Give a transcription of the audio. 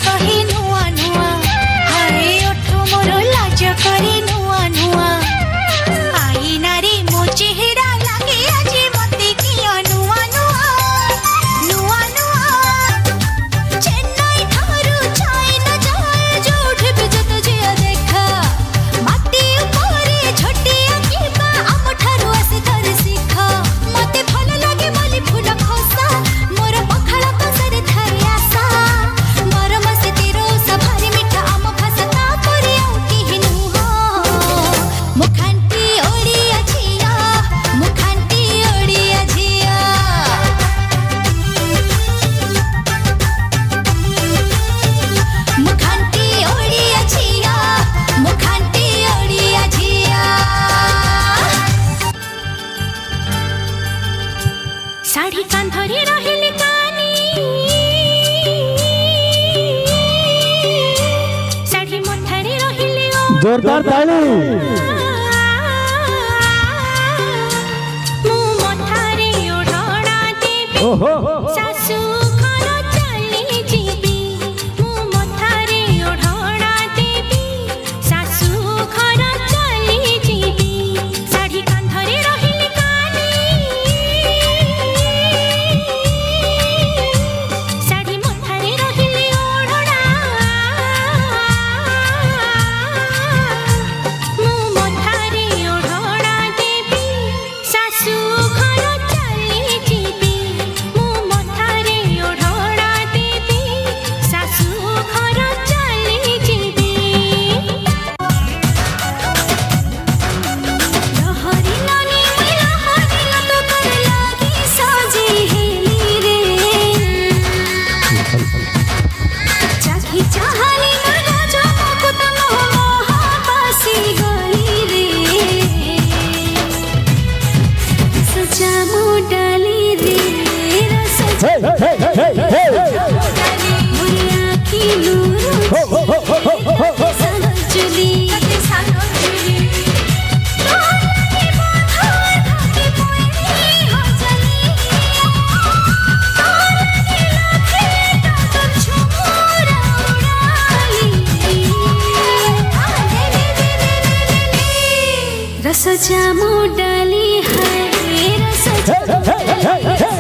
कहे नुआ नुआ हाय ओठ मोर लाज करे नुआ नुआ आईना रे मो चेहरा लागे आजे मते किया नुआ नुआ नुआ नुआ चेन्नई थारू चाइना जाए जोठ भी जत जिया देखा माटी ऊपर छोटिया किबा आम ठारू आसे कर सिखा मते भल लागे मली फूल खसा मोर पखाळ कसरे थाए आशा मोर मसे तेरो सभारी मिठा आम भाषा का करे आउ केहि नुह मुखांटी ओडिया झिया मुखांटी ओडिया झिया मुखांटी ओडिया झिया मुखांटी ओडिया झिया साड़ी कांधरे रहिले कानी साड़ी मथारे रहिले जोरदार ताली मु मथारे ओढणा देबी सासू घर चली जीबी मु मथारे ओढणा देबी सासू घर चली जीबी साड़ी कांधरे रहिले कानी साड़ी मथारे रहिले ओढणा मु मथारे ओढणा देबी सासू घर चली जीबी मु मथारे ओढणा देबी सासू घर चली जीबी लहरी लानी लहरी ला तो कर लागी सजी हेली रे चाही चाहली ना जो मुकुत मोह पासी गली रे सजा मुडाली रे हे हे हे हे मोरी आँखी लूरू चुली रस जामू डाली है रस हे हे हे